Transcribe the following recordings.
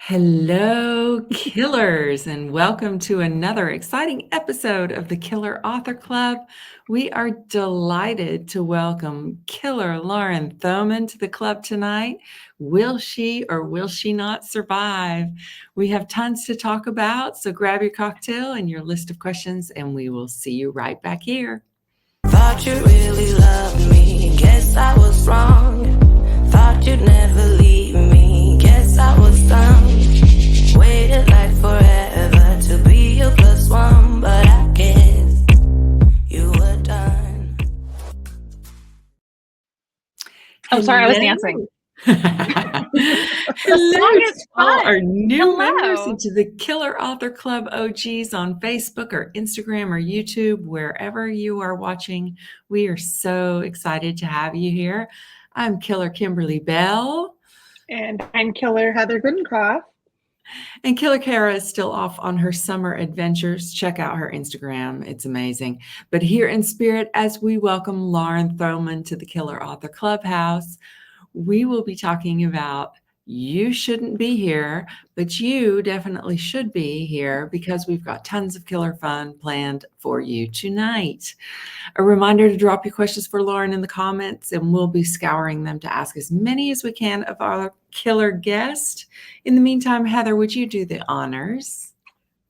Hello, killers, and welcome to another exciting episode of the Killer Author Club. We are delighted to welcome killer Lauren Thoman to the club tonight. Will she or will she not survive? We have tons to talk about, so grab your cocktail and your list of questions, and we will see you right back here. Thought you really loved me, guess I was wrong. Thought you'd never leave me, guess I was dumb. Waited like forever to be your plus one, but I guess you were done. Oh, sorry, I was dancing. Hello to all our new members Hello. into the Killer Author Club OGs on Facebook or Instagram or YouTube, wherever you are watching. We are so excited to have you here. I'm Killer Kimberly Bell. And I'm Killer Heather Goodencroft. And Killer Kara is still off on her summer adventures. Check out her Instagram. It's amazing. But here in spirit, as we welcome Lauren Thoman to the Killer Author Clubhouse, we will be talking about you shouldn't be here, but you definitely should be here because we've got tons of killer fun planned for you tonight. A reminder to drop your questions for Lauren in the comments, and we'll be scouring them to ask as many as we can of our killer guest. In the meantime, Heather, would you do the honors?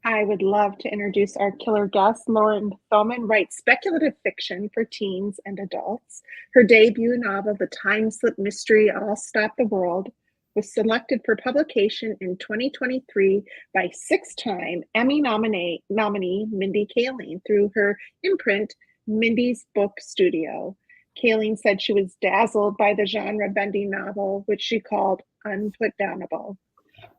I would love to introduce our killer guest. Lauren Thoman writes speculative fiction for teens and adults. Her debut novel, The Time Slip Mystery All Stop the World, was selected for publication in 2023 by six-time Emmy nominee Mindy Kaling through her imprint, Mindy's Book Studio. Kaling said she was dazzled by the genre-bending novel, which she called unputdownable.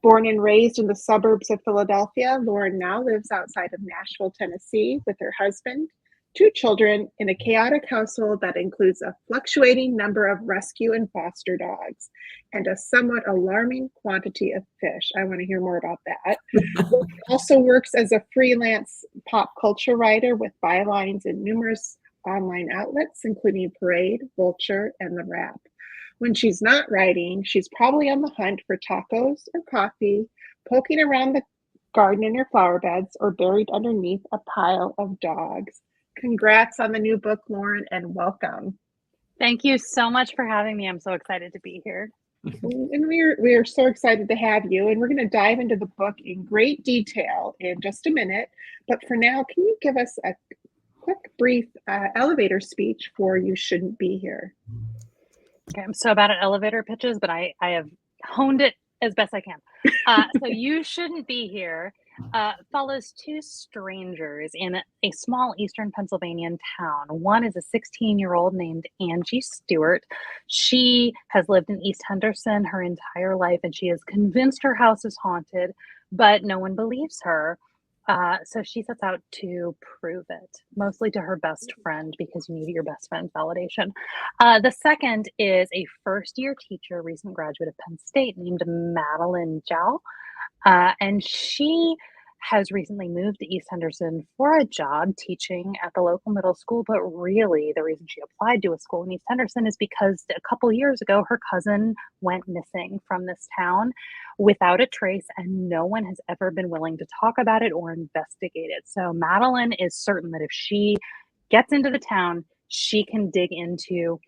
Born and raised in the suburbs of Philadelphia, Lauren now lives outside of Nashville, Tennessee, with her husband, two children, in a chaotic household that includes a fluctuating number of rescue and foster dogs and a somewhat alarming quantity of fish. I want to hear more about that. Lauren also works as a freelance pop culture writer with bylines in numerous online outlets, including Parade, Vulture, and The Wrap. When she's not writing, she's probably on the hunt for tacos or coffee, poking around the garden in her flower beds, or buried underneath a pile of dogs. Congrats on the new book, Lauren, and welcome. Thank you so much for having me. I'm so excited to be here. And we are so excited to have you. And we're going to dive into the book in great detail in just a minute. But for now, can you give us a quick, brief elevator speech for You Shouldn't Be Here? Okay, I'm so bad at elevator pitches, but I have honed it as best I can. So You Shouldn't Be Here follows two strangers in a small eastern Pennsylvania town. One is a 16-year-old named Angie Stewart. She has lived in East Henderson her entire life, and she is convinced her house is haunted, but no one believes her. So she sets out to prove it, mostly to her best friend, because you need your best friend's validation. The second is a first-year teacher, recent graduate of Penn State, named Madelyn, and she has recently moved to East Henderson for a job teaching at the local middle school. But really, the reason she applied to a school in East Henderson is because a couple years ago, her cousin went missing from this town without a trace, and no one has ever been willing to talk about it or investigate it. So Madelyn is certain that if she gets into the town, she can dig into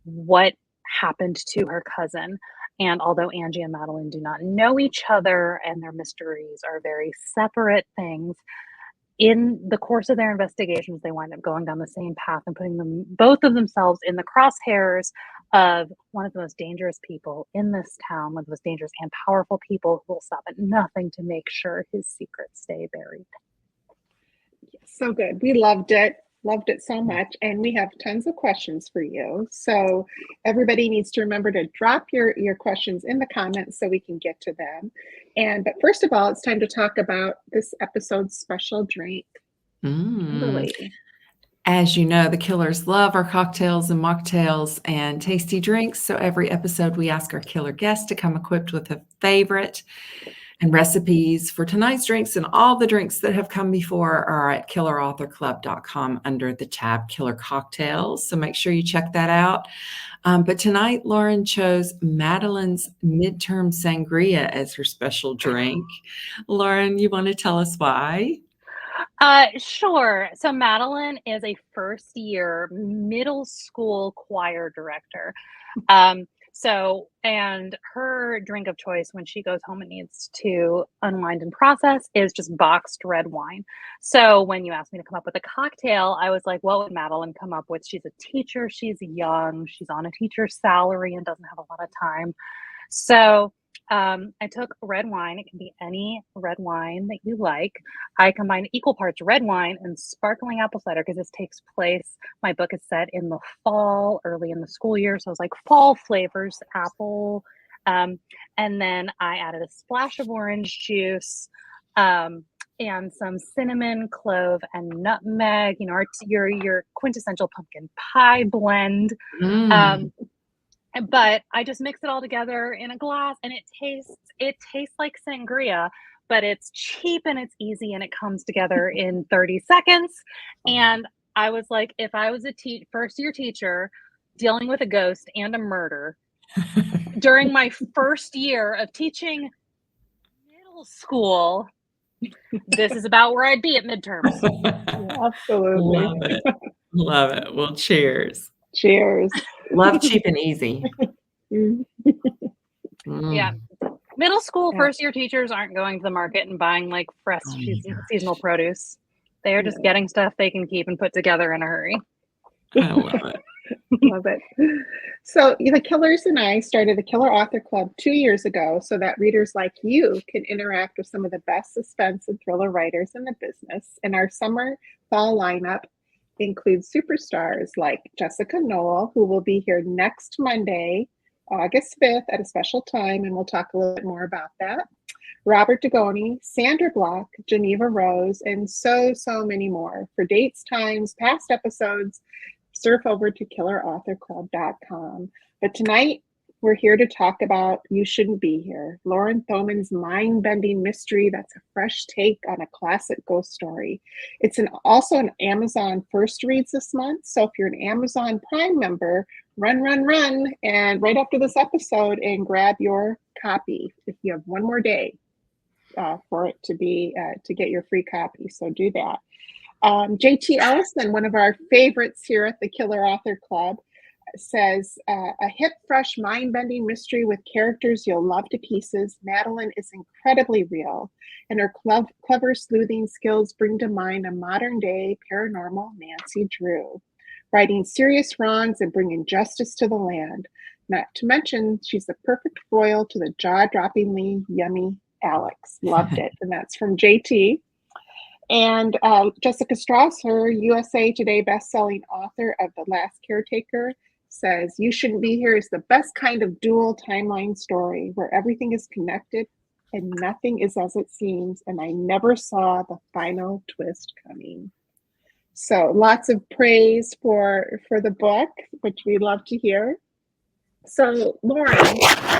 what happened to her cousin. And although Angie and Madelyn do not know each other and their mysteries are very separate things, in the course of their investigations, they wind up going down the same path and putting both of themselves in the crosshairs of one of the most dangerous people in this town, one of the most dangerous and powerful people who will stop at nothing to make sure his secrets stay buried. So good. We loved it. Loved it so much. And we have tons of questions for you. So everybody needs to remember to drop your questions in the comments so we can get to them. But first of all, it's time to talk about this episode's special drink. As you know, the killers love our cocktails and mocktails and tasty drinks. So every episode we ask our killer guest to come equipped with a favorite. And recipes for tonight's drinks and all the drinks that have come before are at killerauthorclub.com under the tab Killer Cocktails. So make sure you check that out. But tonight, Lauren chose Madelyn's Midterm Sangria as her special drink. Lauren, you want to tell us why? Sure. So Madelyn is a first-year middle school choir director. And her drink of choice when she goes home and needs to unwind and process is just boxed red wine. So when you asked me to come up with a cocktail, I was like, what would Madelyn come up with? She's a teacher, she's young, she's on a teacher's salary and doesn't have a lot of time. So I took red wine. It can be any red wine that you like. I combined equal parts red wine and sparkling apple cider because this takes place. My book is set in the fall, early in the school year. So I was like fall flavors, apple. And then I added a splash of orange juice and some cinnamon, clove, and nutmeg. You know, your quintessential pumpkin pie blend. But I just mix it all together in a glass, and it tastes like sangria, but it's cheap and it's easy, and it comes together in 30 seconds. And I was like, if I was a first-year teacher dealing with a ghost and a murder during my first year of teaching middle school, this is about where I'd be at midterms. Absolutely. Love it. Love it. Well, cheers. Cheers. Love cheap and easy. Yeah. Middle school first-year teachers aren't going to the market and buying like fresh seasonal produce. They are just getting stuff they can keep and put together in a hurry. I love it. Love it. So the Killers and I started the Killer Author Club 2 years ago so that readers like you can interact with some of the best suspense and thriller writers in the business. And our summer fall lineup includes superstars like Jessica Knoll, who will be here next Monday, August 5th at a special time, and we'll talk a little bit more about that. Robert Dugoni, Sandra Block, Geneva Rose, and so many more. For dates, times, past episodes, surf over to killerauthorclub.com. But tonight, we're here to talk about You Shouldn't Be Here, Lauren Thoman's mind-bending mystery that's a fresh take on a classic ghost story. It's also an Amazon First Reads this month, so if you're an Amazon Prime member, run, and right after this episode and grab your copy if you have one more day for it to get your free copy, so do that. JT Ellison, one of our favorites here at the Killer Author Club, says, a hip, fresh, mind-bending mystery with characters you'll love to pieces. Madelyn is incredibly real, and her clever sleuthing skills bring to mind a modern-day paranormal Nancy Drew, righting serious wrongs and bringing justice to the land. Not to mention, she's the perfect foil to the jaw-droppingly yummy Alex. Loved it. And that's from JT. And Jessica Strauss, her USA Today bestselling author of The Last Caretaker, says, You Shouldn't Be Here is the best kind of dual timeline story where everything is connected and nothing is as it seems, and I never saw the final twist coming. So lots of praise for the book, which we love to hear. So Lauren,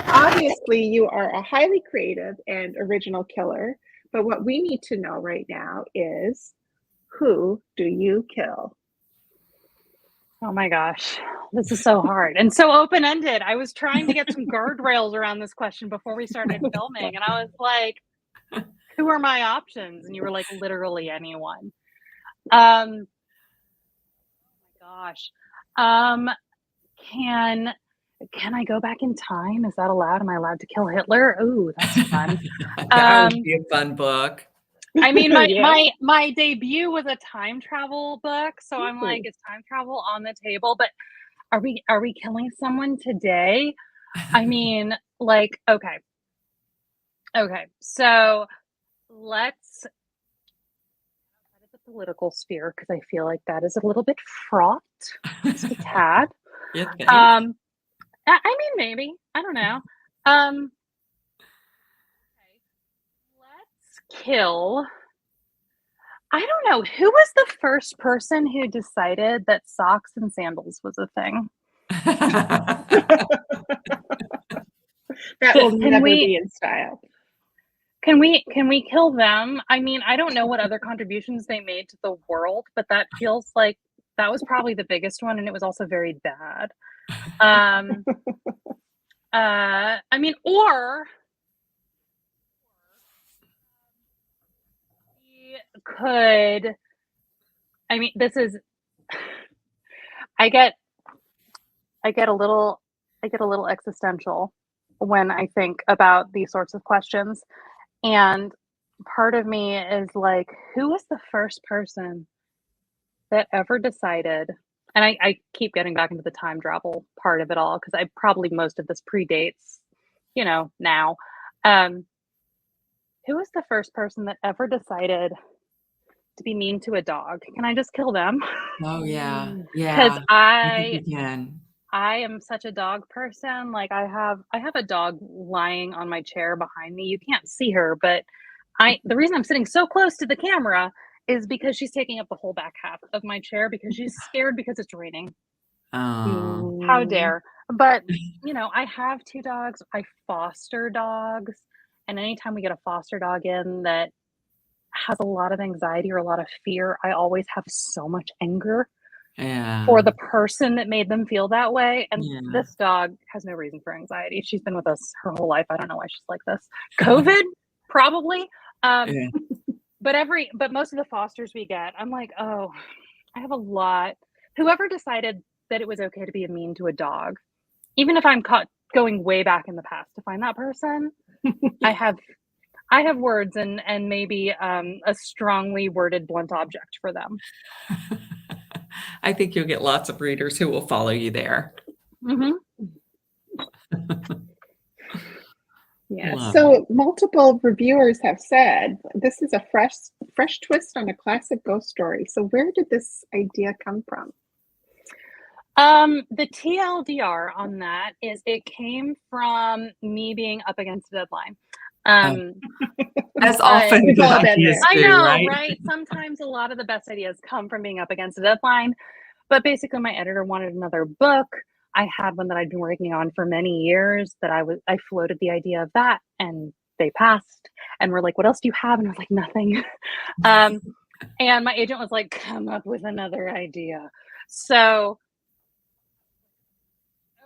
obviously you are a highly creative and original killer, but what we need to know right now is, who do you kill? Oh my gosh, this is so hard and so open-ended. I was trying to get some guardrails around this question before we started filming, and I was like, who are my options? And you were like, literally anyone. Oh my gosh. Can I go back in time? Is that allowed? Am I allowed to kill Hitler? Ooh, that's fun. That would be a fun book. I mean, my debut was a time travel book, so I'm like, is time travel on the table? But are we killing someone today? I mean, like, okay. So let's out of the political sphere because I feel like that is a little bit fraught, just a tad. I mean, maybe, I don't know. Let's kill. I don't know. Who was the first person who decided that socks and sandals was a thing? That will never be in style. Can we kill them? I mean, I don't know what other contributions they made to the world, but that feels like that was probably the biggest one, and it was also very bad. I mean, or we could. I mean, this is. I get a little existential when I think about these sorts of questions. And part of me is like, who was the first person that ever decided? And I keep getting back into the time travel part of it all because I probably most of this predates, now. Who was the first person that ever decided to be mean to a dog? Can I just kill them? Oh yeah. Because Yeah. I think you can. I am such a dog person. Like I have a dog lying on my chair behind me. You can't see her, but the reason I'm sitting so close to the camera is because she's taking up the whole back half of my chair because she's scared because it's raining. Oh. How dare. But, I have 2 dogs. I foster dogs. And anytime we get a foster dog in that has a lot of anxiety or a lot of fear, I always have so much anger Yeah. for the person that made them feel that way. And Yeah. this dog has no reason for anxiety. She's been with us her whole life. I don't know why she's like this. COVID, probably. Yeah. But most of the fosters we get, I'm like, oh, I have a lot. Whoever decided that it was okay to be mean to a dog, even if I'm caught going way back in the past to find that person, I have words and maybe a strongly worded blunt object for them. I think you'll get lots of readers who will follow you there. Mm-hmm. Yeah. Love So multiple reviewers have said this is a fresh twist on a classic ghost story. So where did this idea come from? The TLDR on that is it came from me being up against a deadline. As often We've all good been ideas I do, know, right? right? Sometimes a lot of the best ideas come from being up against a deadline. But basically, my editor wanted another book. I had one that I'd been working on for many years that I floated the idea of that, and they passed and were like, what else do you have? And I was like, nothing. And my agent was like, come up with another idea. So,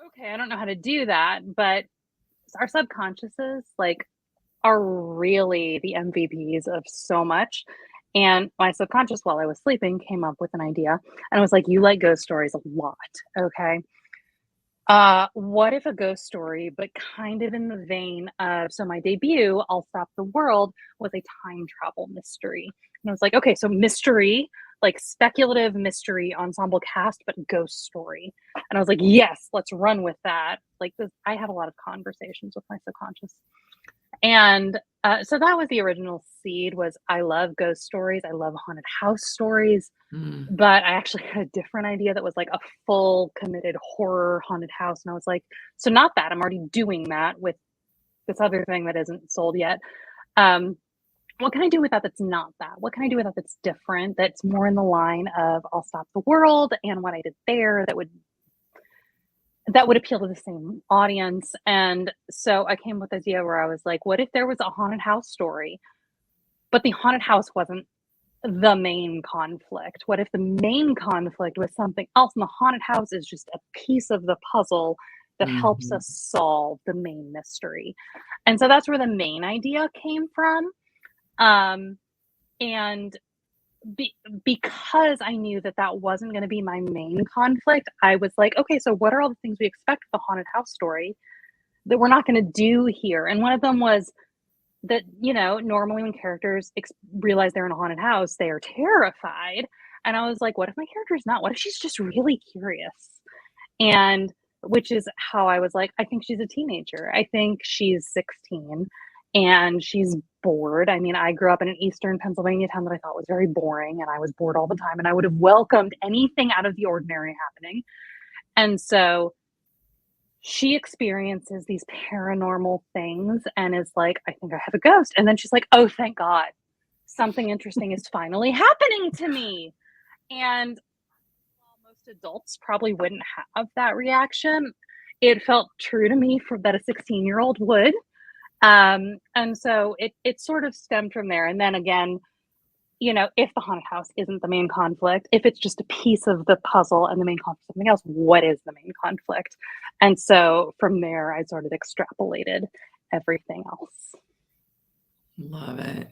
okay, I don't know how to do that, but our subconsciouses are really the MVPs of so much. And my subconscious, while I was sleeping, came up with an idea. And I was like, you like ghost stories a lot, okay? What if a ghost story, but kind of in the vein of, so my debut, I'll Stop the World, was a time travel mystery. And I was like, okay, so mystery, like speculative mystery ensemble cast, but ghost story. And I was like, yes, let's run with that. Like this, I have a lot of conversations with my subconscious. And so that was the original seed. Was I love ghost stories. I love haunted house stories. But I actually had a different idea that was like a full committed horror haunted house. And I was like, so not that. I'm already doing that with this other thing that isn't sold yet. What can I do with that that's not that? What can I do with that that's different, that's more in the line of I'll Stop the World and what I did there that would appeal to the same audience? And so I came with the idea where I was like, what if there was a haunted house story, but the haunted house wasn't the main conflict? What if the main conflict was something else and the haunted house is just a piece of the puzzle that helps us solve the main mystery? And so that's where the main idea came from. And because I knew that wasn't going to be my main conflict, I was like, okay, so what are all the things we expect with a haunted house story that we're not going to do here? And one of them was that, normally when characters realize they're in a haunted house, they are terrified. And I was like, what if my character's not? What if she's just really curious? And which is how I was like, I think she's a teenager. I think she's 16 and she's bored. I mean, I grew up in an Eastern Pennsylvania town that I thought was very boring, and I was bored all the time, and I would have welcomed anything out of the ordinary happening. And so she experiences these paranormal things and is like, I think I have a ghost. And then she's like, oh, thank God, something interesting is finally happening to me. And while most adults probably wouldn't have that reaction, it felt true to me that a 16-year-old would. And so it sort of stemmed from there. And then again, if the haunted house isn't the main conflict, if it's just a piece of the puzzle and the main conflict is something else, what is the main conflict? And so from there, I sort of extrapolated everything else. Love it.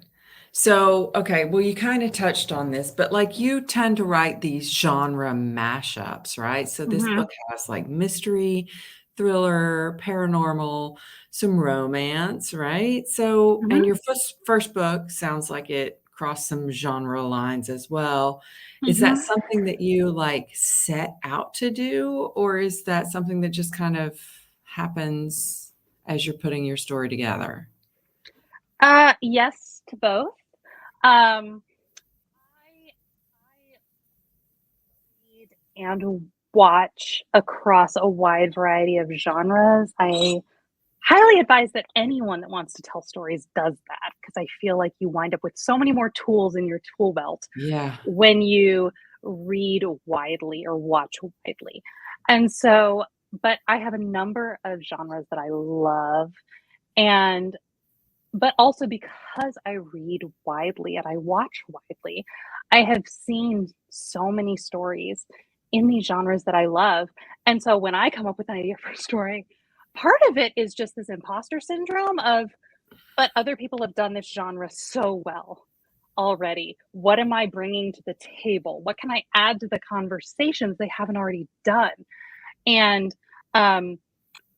So, okay, well, you kind of touched on this, but like you tend to write these genre mashups, right? So this Mhm. book has like mystery, thriller, paranormal, some romance, right? So, Mhm. and your first book sounds like it crossed some genre lines as well. Is that Mhm. something that you like set out to do, or is that something that just kind of happens as you're putting your story together? Yes to both. Um, I read and watch across a wide variety of genres. I highly advise that anyone that wants to tell stories does that, because I feel like you wind up with so many more tools in your tool belt Yeah. when you read widely or watch widely. And so, but I have a number of genres that I love, and but also because I read widely and I watch widely, I have seen so many stories in these genres that I love. And so when I come up with an idea for a story, part of it is just this imposter syndrome of, but other people have done this genre so well already. What am I bringing to the table? What can I add to the conversations they haven't already done? And um,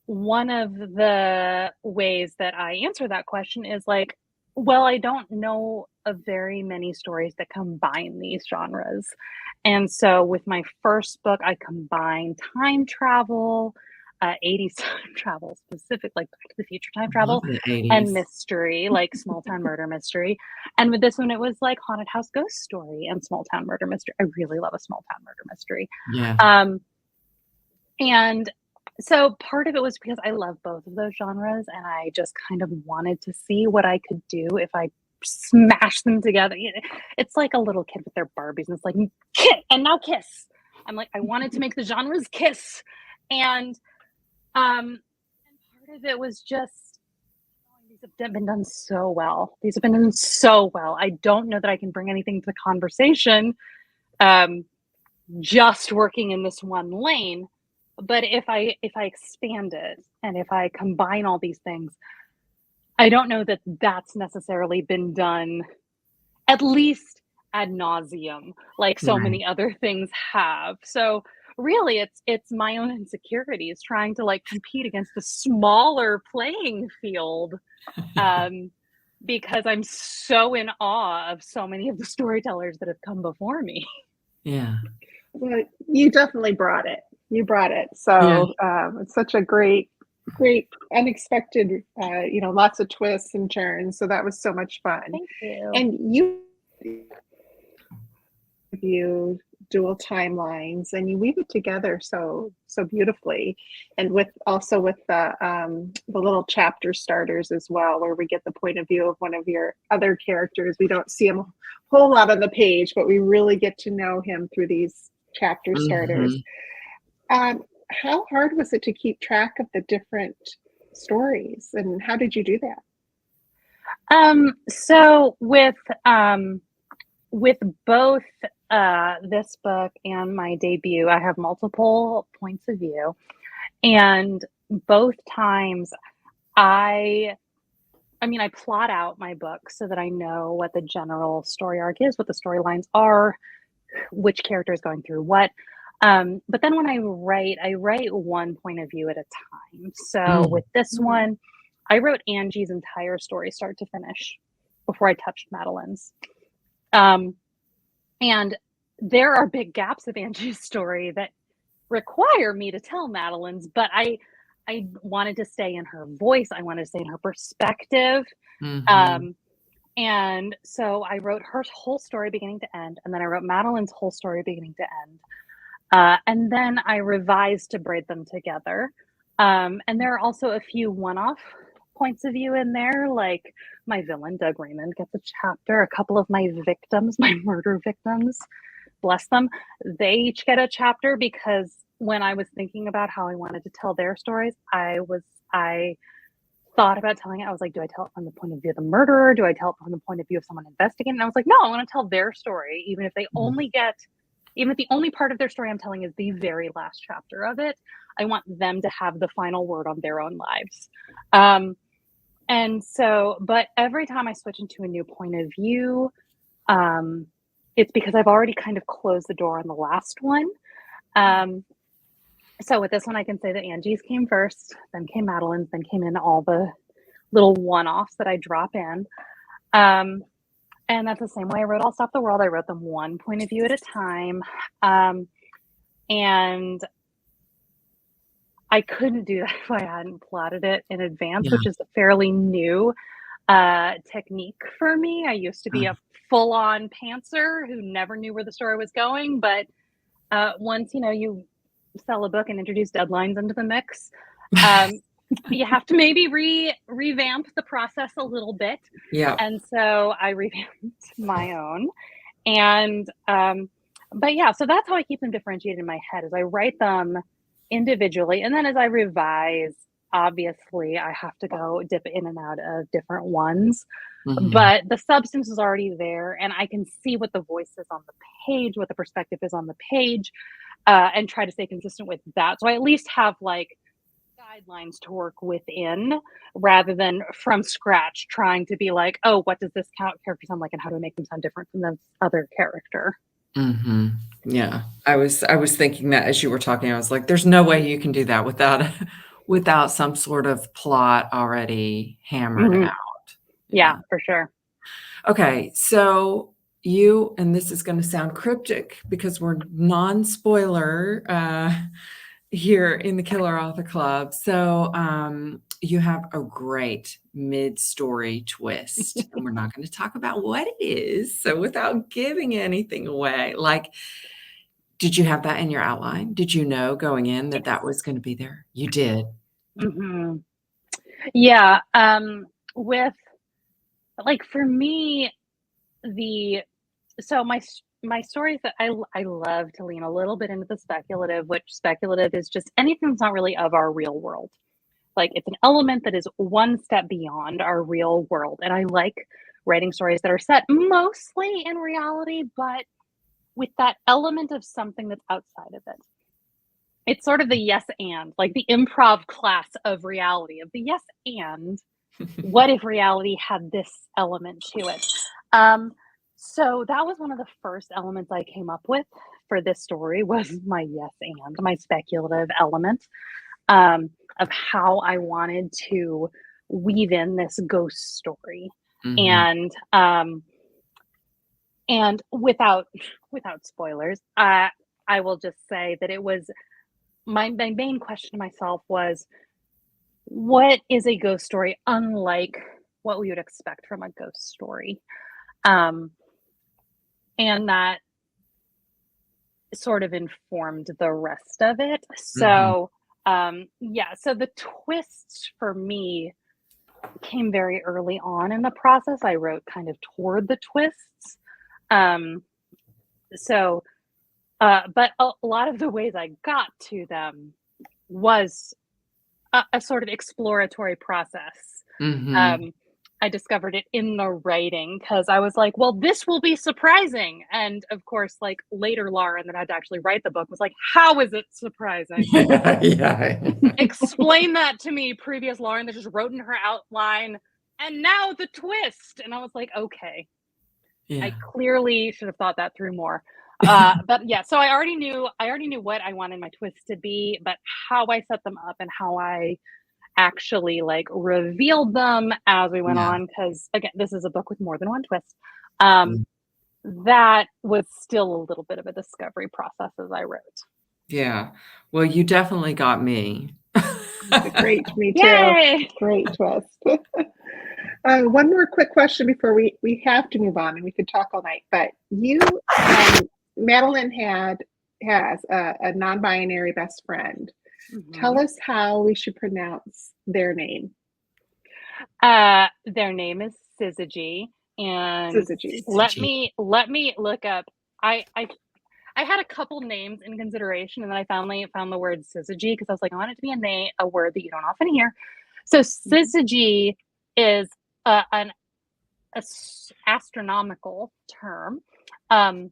one of the ways that I answer that question is like, well, I don't know of very many stories that combine these genres. And so with my first book, I combined time travel, 80s time travel, specific, like Back to the Future time Love travel, the and 80s. mystery, like small town murder mystery. And with this one, it was like haunted house ghost story and small town murder mystery. I really love a small town murder mystery. Yeah. Um, and so part of it was because I love both of those genres, and I just kind of wanted to see what I could do if I smash them together. It's like a little kid with their Barbies, and it's like, kiss, and now kiss. I'm like, I wanted to make the genres kiss. And and part of it was just, these have been done so well. These have been done so well. I don't know that I can bring anything to the conversation um, just working in this one lane. But if I expand it and if I combine all these things, I don't know that that's necessarily been done, at least ad nauseum, like so Right. many other things have. So really, it's my own insecurities trying to like compete against the smaller playing field, um, because I'm so in awe of so many of the storytellers that have come before me. Yeah. Well, you definitely brought it. You brought it. Yeah. So it's such a great, unexpected, lots of twists and turns. So that was so much fun. Thank you. And you dual timelines and you weave it together so beautifully, and with the little chapter starters as well, where we get the point of view of one of your other characters. We don't see him a whole lot on the page, but we really get to know him through these chapter starters. Mhm. How hard was it to keep track of the different stories, and how did you do that? So with both this book and my debut, I have multiple points of view, and both times I plot out my book so that I know what the general story arc is, what the storylines are, which character is going through what. But then when I write one point of view at a time. So Mm. with this one, I wrote Angie's entire story start to finish before I touched Madelyn's. And there are big gaps of Angie's story that require me to tell Madelyn's, but I wanted to stay in her voice. I wanted to stay in her perspective. Mhm. Um, and so I wrote her whole story beginning to end, and then I wrote Madelyn's whole story beginning to end. And then I revised to braid them together. And there are also a few one-off points of view in there, like my villain, Doug Raymond, gets a chapter. A couple of my victims, my murder victims, bless them, they each get a chapter, because when I was thinking about how I wanted to tell their stories, I thought about telling it. I was like, do I tell it from the point of view of the murderer? Do I tell it from the point of view of someone investigating? And I was like, no, I want to tell their story, even if the only part of their story I'm telling is the very last chapter of it. I want them to have the final word on their own lives. And so, but every time I switch into a new point of view, it's because I've already kind of closed the door on the last one. So with this one, I can say that Angie's came first, then came Madelyn's, then came in all the little one-offs that I drop in. And that's the same way I wrote All Stop the World. I wrote them one point of view at a time. And I couldn't do that if I hadn't plotted it in advance, which is a fairly new technique for me. I used to be a full-on pantser who never knew where the story was going. But once, you sell a book and introduce deadlines into the mix, you have to maybe revamp the process a little bit. Yeah. And so I revamped my own. And but yeah, so that's how I keep them differentiated in my head, is I write them individually, and then as I revise, obviously I have to go dip in and out of different ones. But the substance is already there, and I can see what the voice is on the page, what the perspective is on the page, and try to stay consistent with that. So I at least have like guidelines to work within, rather than from scratch trying to be like, oh, what does this character sound like, and how do I make them sound different from this other character? Yeah, I was thinking that as you were talking. I was like, there's no way you can do that without some sort of plot already hammered out. Yeah, for sure. Okay, so and this is going to sound cryptic because we're non-spoiler here in the Killer Author Club. So you have a great mid-story twist, and we're not going to talk about what it is. So without giving anything away, like, did you have that in your outline? Did you know going in that was going to be there? You did. Yeah. With, like, for me, so my stories that I love to lean a little bit into the speculative, which speculative is just anything that's not really of our real world. Like, it's an element that is one step beyond our real world. And I like writing stories that are set mostly in reality, but with that element of something that's outside of it. It's sort of the yes and, like the improv class of reality, of the yes and, what if reality had this element to it? So that was one of the first elements I came up with for this story, was my yes and, my speculative element, of how I wanted to weave in this ghost story. And without spoilers, I will just say that it was my main question to myself was, what is a ghost story unlike what we would expect from a ghost story? And that sort of informed the rest of it. So so the twists for me came very early on in the process. I wrote kind of toward the twists. But a lot of the ways I got to them was a sort of exploratory process. I discovered it in the writing because I was like, well, this will be surprising. And of course, like later Lauren that had to actually write the book was like, how is it surprising? Explain that to me, previous Lauren that just wrote in her outline, and now the twist. And I was like, okay. I clearly should have thought that through more. But yeah, so I already knew what I wanted my twists to be, but how I set them up and how I actually like revealed them as we went on, because again, this is a book with more than one twist. That was still a little bit of a discovery process as I wrote. Yeah. Well, you definitely got me. Great. Me too. Yay! Great twist. One more quick question before we have to move on, and we could talk all night. But Madelyn has a non-binary best friend. Tell us how we should pronounce their name. Their name is Syzygy, and Syzygy. let me look up. I had a couple names in consideration, and then I finally found the word Syzygy because I was like, I want it to be a word that you don't often hear. So syzygy is an astronomical term. And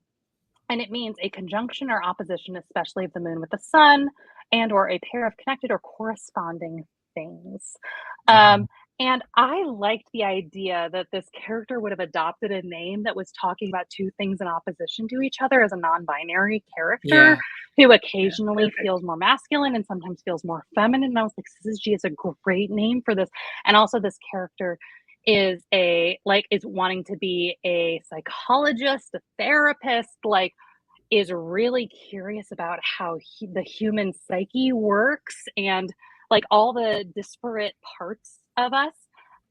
it means a conjunction or opposition, especially of the moon with the sun, and or a pair of connected or corresponding things. And I liked the idea that this character would have adopted a name that was talking about two things in opposition to each other as a non-binary character who occasionally feels more masculine and sometimes feels more feminine. And I was like, syzygy is a great name for this. And also this character is wanting to be a psychologist, a therapist, is really curious about how the human psyche works and all the disparate parts of us.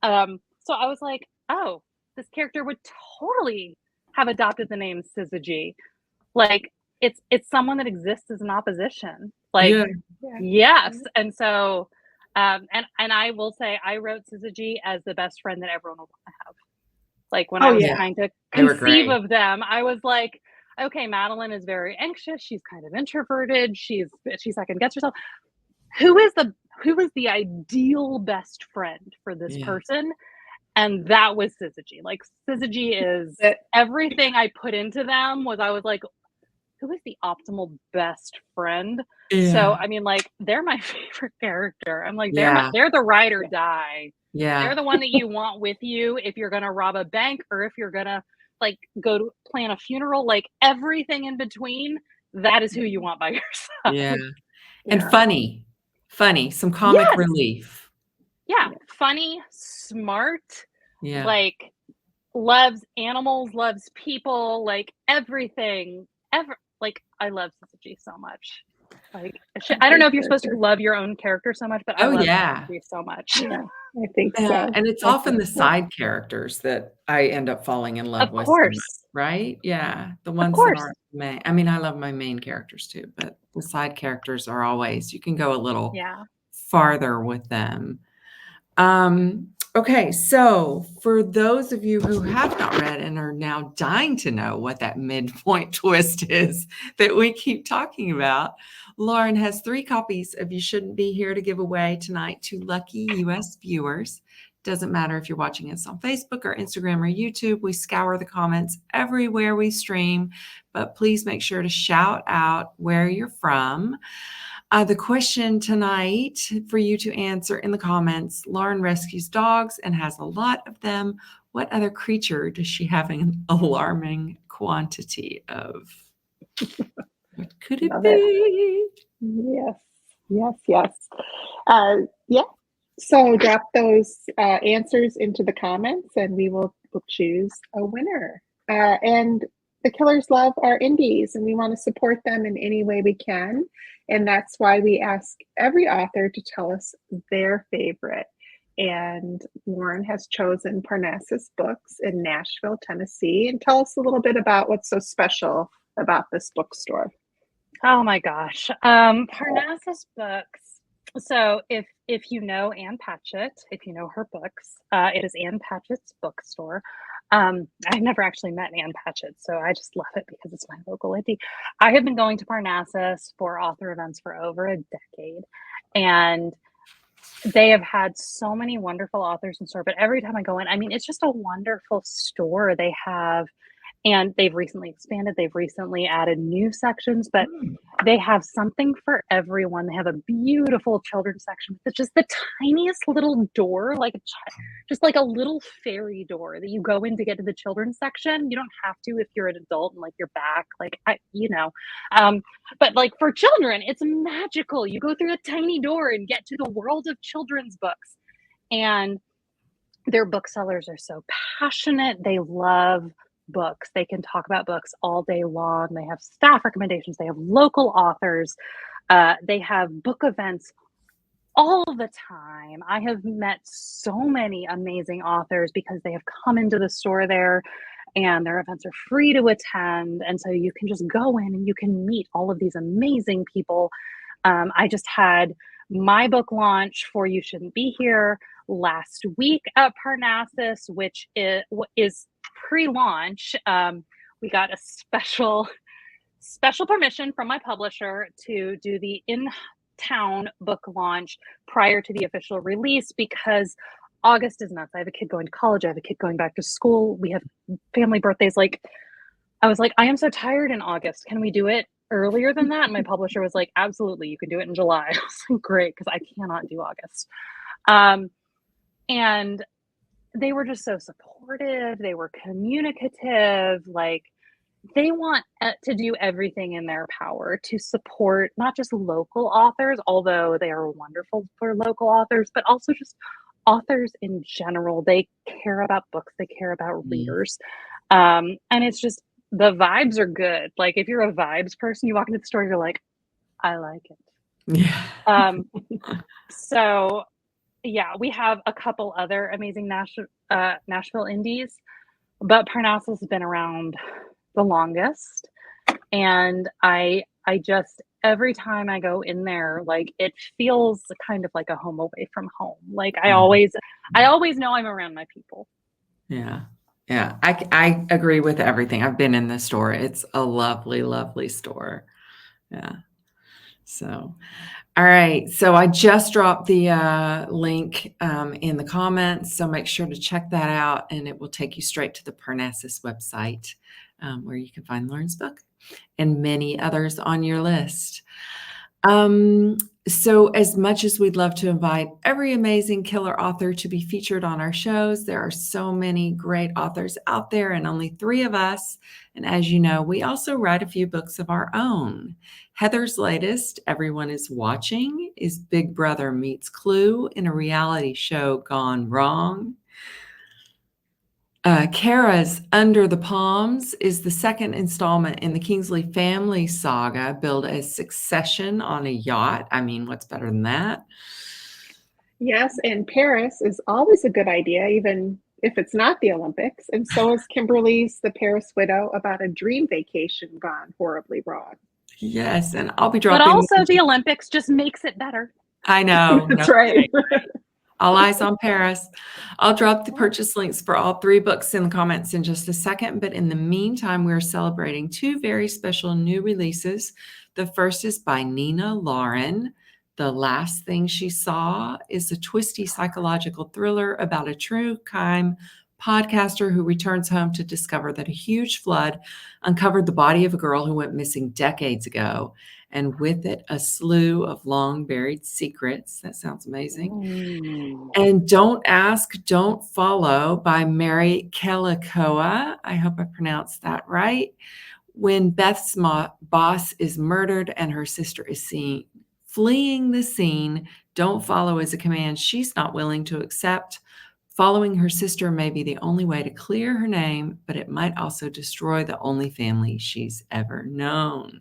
So I was like, oh, this character would totally have adopted the name syzygy. It's someone that exists as an opposition. Yes. And so and I will say I wrote syzygy as the best friend that everyone would want to have. When I was trying to conceive of them, I was like, okay, Madelyn is very anxious. She's kind of introverted. She second guessed herself. Who is the ideal best friend for this person? And that was syzygy. Syzygy is everything I put into them I was like, who is the optimal best friend? So I mean, they're my favorite character. I'm like, they're the ride or die. They're the one that you want with you if you're gonna rob a bank or if you're gonna go to plan a funeral, everything in between. That is who you want by yourself. And funny, some comic relief. Funny, smart, loves animals, loves people, everything ever. I love syzygy so much. I don't know if you're supposed to love your own character so much, but I love syzygy so much. I think so. And it's often the side characters that I end up falling in love with. Of course. Right? Yeah. The ones that aren't main. I mean, I love my main characters too, but the side characters are always, you can go a little farther with them. Okay, so for those of you who have not read and are now dying to know what that midpoint twist is that we keep talking about, Lauren has 3 copies of You Shouldn't Be Here to give away tonight to lucky US viewers. Doesn't matter if you're watching us on Facebook or Instagram or YouTube. We scour the comments everywhere we stream, but please make sure to shout out where you're from. The question tonight for you to answer in the comments: Lauren rescues dogs and has a lot of them. What other creature does she have an alarming quantity of? What could it be? Yes. So drop those answers into the comments and we will choose a winner. And the killers love our indies and we want to support them in any way we can. And that's why we ask every author to tell us their favorite. And Lauren has chosen Parnassus Books in Nashville, Tennessee. And tell us a little bit about what's so special about this bookstore. Oh my gosh. Parnassus Books. So if you know Ann Patchett, if you know her books, it is Ann Patchett's bookstore. I've never actually met Ann Patchett, so I just love it because it's my local indie. I have been going to Parnassus for author events for over a decade, and they have had so many wonderful authors in store. But every time I go in, I mean, it's just a wonderful store. They have, and they've recently expanded. They've recently added new sections, but they have something for everyone. They have a beautiful children's section. It's just the tiniest little door, just like a little fairy door that you go in to get to the children's section. You don't have to if you're an adult and you're back, but for children, it's magical. You go through a tiny door and get to the world of children's books, and their booksellers are so passionate. They love books. They can talk about books all day long. They have staff recommendations. They have local authors. They have book events all the time. I have met so many amazing authors because they have come into the store there, and their events are free to attend. And so you can just go in and you can meet all of these amazing people. I just had my book launch for You Shouldn't Be Here last week at Parnassus, which is pre-launch. We got a special permission from my publisher to do the town book launch prior to the official release because August is nuts. I have a kid going to college. I have a kid going back to school. We have family birthdays. Like, I was like, I am so tired in August. Can we do it earlier than that? And my publisher was like, absolutely, you can do it in July. I was like, great, because I cannot do August. And they were just so supportive. They were communicative. Like, they want to do everything in their power to support not just local authors, although they are wonderful for local authors, but also just authors in general. They care about books. They care about readers. And it's just, the vibes are good. Like, if you're a vibes person, you walk into the store, you're like, I like it. Yeah. So yeah, we have a couple other amazing Nashville indies, but Parnassus has been around the longest. And I just, every time I go in there, like, it feels kind of like a home away from home. Like, I always know I'm around my people. Yeah. Yeah. I agree with everything. I've been in the store. It's a lovely, lovely store. Yeah. So, all right. So I just dropped the link in the comments. So make sure to check that out, and it will take you straight to the Parnassus website where you can find Lauren's book and many others on your list. So as much as we'd love to invite every amazing killer author to be featured on our shows, there are so many great authors out there and only 3 of us. And as you know, we also write a few books of our own. Heather's latest, Everyone is Watching, is Big Brother Meets Clue in a reality show gone wrong. Kara's Under the Palms is the second installment in the Kingsley family saga, billed as Succession on a Yacht. I mean, what's better than that? Yes, and Paris is always a good idea, even if it's not the Olympics. And so is Kimberly's The Paris Widow, about a dream vacation gone horribly wrong. Yes, and I'll be dropping. But also the Olympics just makes it better. I know. That's right. All eyes on Paris. I'll drop the purchase links for all 3 books in the comments in just a second. But in the meantime, we're celebrating 2 very special new releases. The first is by Nina Lauren. The Last Thing She Saw is a twisty psychological thriller about a true crime podcaster who returns home to discover that a huge flood uncovered the body of a girl who went missing decades ago, and with it, a slew of long buried secrets. That sounds amazing. And Don't Ask, Don't Follow by Mary Kelikoa. I hope I pronounced that right. When Beth's boss is murdered and her sister is seen fleeing the scene, don't follow is a command she's not willing to accept. Following her sister may be the only way to clear her name, but it might also destroy the only family she's ever known.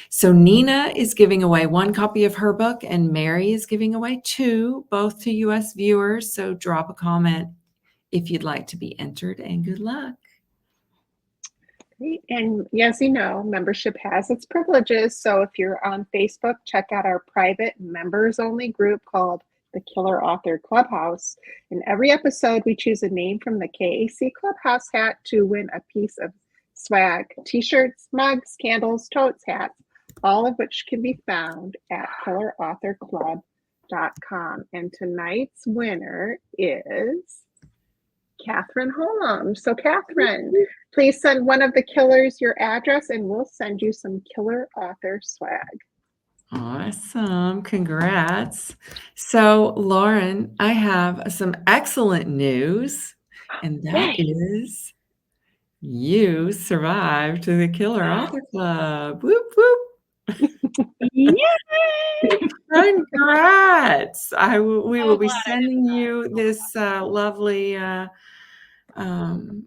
So Nina is giving away 1 copy of her book, and Mary is giving away 2, both to U.S. viewers. So drop a comment if you'd like to be entered, and good luck. Great. And as you know, membership has its privileges. So if you're on Facebook, check out our private members-only group called the Killer Author Clubhouse. In every episode, we choose a name from the KAC Clubhouse hat to win a piece of swag: t-shirts, mugs, candles, totes, hats, all of which can be found at killerauthorclub.com. And tonight's winner is Catherine Holmes. So Catherine, please send one of the killers your address and we'll send you some killer author swag. Awesome. Congrats. So Lauren, I have some excellent news, and that is you survived the Killer Author Club. Whoop, whoop. Yay! Congrats. We will be glad I sending you this lovely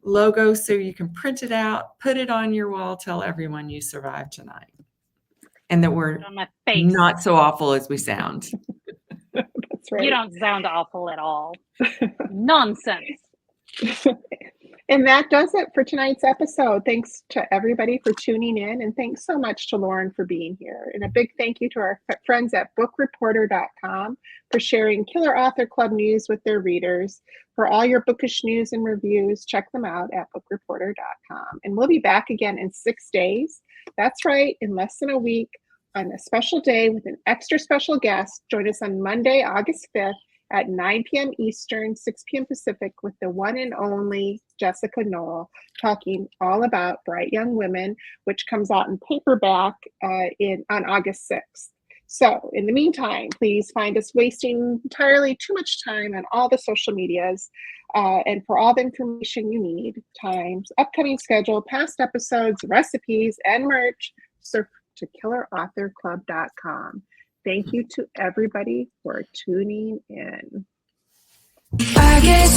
logo so you can print it out, put it on your wall, tell everyone you survived tonight, and that we're On my face. not so awful as we sound. That's right. You don't sound awful at all. Nonsense. And that does it for tonight's episode. Thanks to everybody for tuning in, and thanks so much to Lauren for being here. And a big thank you to our friends at bookreporter.com for sharing Killer Author Club news with their readers. For all your bookish news and reviews, check them out at bookreporter.com. And we'll be back again in 6 days. That's right, in less than a week, on a special day with an extra special guest. Join us on Monday, August 5th at 9 p.m. Eastern, 6 p.m. Pacific with the one and only Jessica Knoll, talking all about Bright Young Women, which comes out in paperback on August 6th. So in the meantime, please find us wasting entirely too much time on all the social medias. And for all the information you need, times, upcoming schedule, past episodes, recipes, and merch, surf to killerauthorclub.com. Thank you to everybody for tuning in. I guess